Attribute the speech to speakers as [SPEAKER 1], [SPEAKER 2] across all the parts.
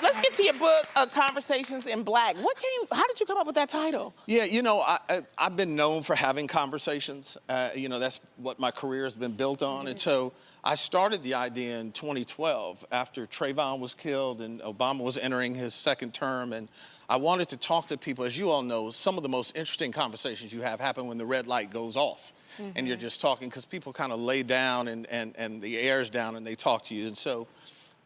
[SPEAKER 1] Let's get to your book, Conversations in Black. How did you come up with that title?
[SPEAKER 2] Yeah, I've been known for having conversations. That's what my career has been built on. And so I started the idea in 2012 after Trayvon was killed and Obama was entering his second term. And I wanted to talk to people. As you all know, some of the most interesting conversations you have happen when the red light goes off. And you're just talking because people kind of lay down and the air's down and they talk to you. And so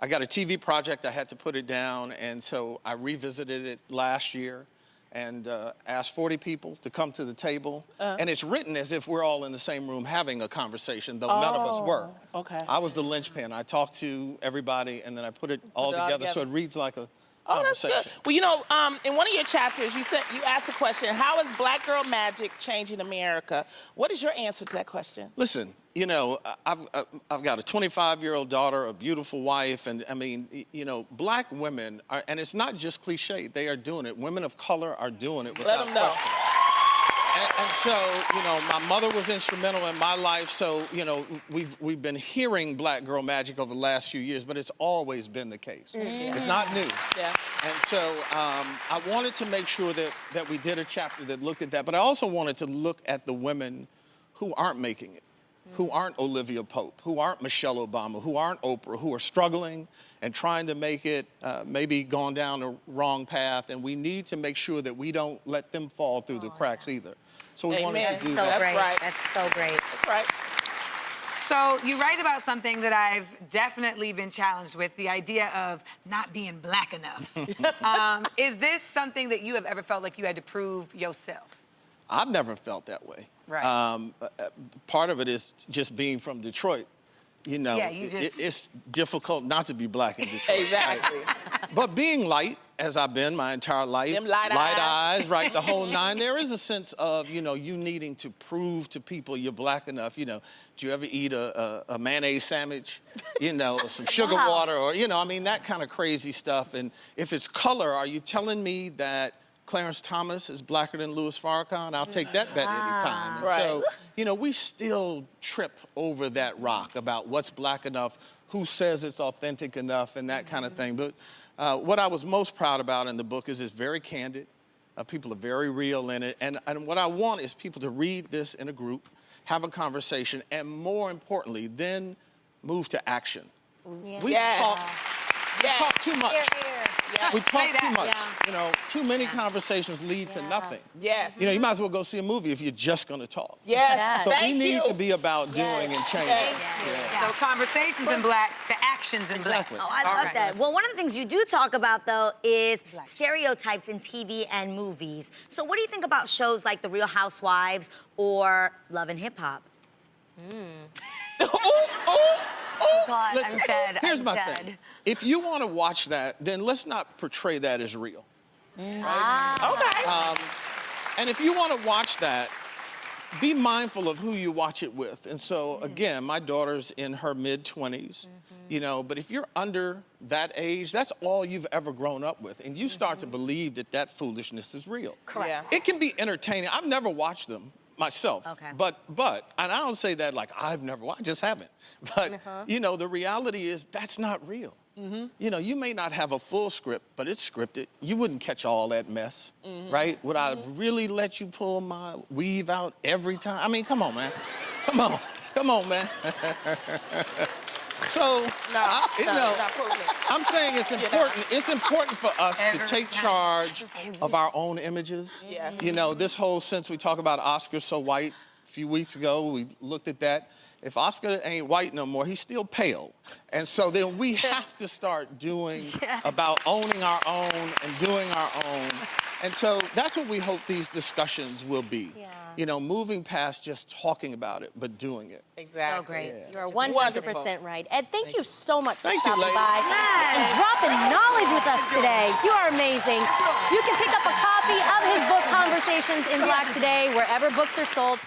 [SPEAKER 2] I got a TV project, I had to put it down, and so I revisited it last year and asked 40 people to come to the table. And it's written as if we're all in the same room having a conversation, though none of us were.
[SPEAKER 1] Okay.
[SPEAKER 2] I was the linchpin. I talked to everybody, and then I put it all together so it reads like a conversation.
[SPEAKER 1] That's good. Well, in one of your chapters, you asked the question, how is Black girl magic changing America? What is your answer to that question?
[SPEAKER 2] Listen, I've got a 25-year-old daughter, a beautiful wife, and I mean, Black women are, and it's not just cliche, they are doing it. Women of color are doing it without
[SPEAKER 1] Let them know.
[SPEAKER 2] question. And so, my mother was instrumental in my life, so, we've been hearing Black girl magic over the last few years, but it's always been the case. It's not new.
[SPEAKER 1] Yeah.
[SPEAKER 2] And so I wanted to make sure that we did a chapter that looked at that, but I also wanted to look at the women who aren't making it, who aren't Olivia Pope, who aren't Michelle Obama, who aren't Oprah, who are struggling and trying to make it, maybe gone down the wrong path, and we need to make sure that we don't let them fall through the cracks either. So we wanted to do that.
[SPEAKER 3] Great.
[SPEAKER 1] That's right.
[SPEAKER 3] That's so great.
[SPEAKER 1] That's right.
[SPEAKER 4] So you write about something that I've definitely been challenged with, the idea of not being Black enough. Is this something that you have ever felt like you had to prove yourself?
[SPEAKER 2] I've never felt that way.
[SPEAKER 4] Right.
[SPEAKER 2] Part of it is just being from Detroit. It's difficult not to be Black in Detroit.
[SPEAKER 1] Exactly.
[SPEAKER 2] Right? But being light, as I've been my entire life,
[SPEAKER 1] Them light eyes,
[SPEAKER 2] right, the whole nine, there is a sense of, you needing to prove to people you're Black enough. Do you ever eat a mayonnaise sandwich, or some sugar water, or, that kind of crazy stuff. And if it's color, are you telling me that Clarence Thomas is Blacker than Louis Farrakhan? I'll take that bet anytime. And
[SPEAKER 1] right.
[SPEAKER 2] so, we still trip over that rock about what's Black enough, who says it's authentic enough, and that kind of thing. But what I was most proud about in the book is it's very candid. People are very real in it. And what I want is people to read this in a group, have a conversation, and more importantly, then move to action.
[SPEAKER 3] Yeah.
[SPEAKER 2] We talk too much.
[SPEAKER 1] Yeah.
[SPEAKER 2] We talk too much.
[SPEAKER 3] Yeah.
[SPEAKER 2] Too many conversations lead to nothing.
[SPEAKER 1] Yes.
[SPEAKER 2] You might as well go see a movie if you're just going to talk.
[SPEAKER 1] Yes.
[SPEAKER 2] So
[SPEAKER 1] Thank
[SPEAKER 2] we need
[SPEAKER 1] you.
[SPEAKER 2] to be about doing and changing.
[SPEAKER 3] Yeah.
[SPEAKER 4] So conversations in Black to actions in Black.
[SPEAKER 2] Exactly.
[SPEAKER 3] Oh, I love that. Well, one of the things you do talk about, though, is stereotypes in TV and movies. So what do you think about shows like The Real Housewives or Love and Hip Hop? God,
[SPEAKER 2] Listen,
[SPEAKER 3] I'm dead.
[SPEAKER 2] here's
[SPEAKER 3] I'm
[SPEAKER 2] my
[SPEAKER 3] dead.
[SPEAKER 2] thing. If you want to watch that, then let's not portray that as real.
[SPEAKER 1] Okay.
[SPEAKER 2] And if you want to watch that, be mindful of who you watch it with. And so, again, my daughter's in her mid-20s, but if you're under that age, that's all you've ever grown up with. And you start to believe that foolishness is real.
[SPEAKER 3] Correct.
[SPEAKER 1] Yeah.
[SPEAKER 2] It can be entertaining. I've never watched them myself.
[SPEAKER 3] Okay.
[SPEAKER 2] But, and I don't say that like I've never watched, I just haven't. But, the reality is that's not real. You may not have a full script, but it's scripted. You wouldn't catch all that mess, right? Would I really let you pull my weave out every time? I mean, come on, man. Come on, man. So, I'm saying it's important. It's important for us to take charge of our own images.
[SPEAKER 1] Yes.
[SPEAKER 2] This whole sense we talk about Oscar so white. A few weeks ago, we looked at that. If Oscar ain't white no more, he's still pale. And so then we have to start doing about owning our own and doing our own. And so that's what we hope these discussions will be. Moving past just talking about it, but doing it.
[SPEAKER 1] Exactly.
[SPEAKER 3] So great.
[SPEAKER 5] You're 100% right. Ed, thank you so much for
[SPEAKER 2] Thank you,
[SPEAKER 5] stopping
[SPEAKER 2] ladies.
[SPEAKER 5] by and dropping knowledge with us today. You are amazing. You can pick up a copy of his book, Conversations in Black, today, wherever books are sold.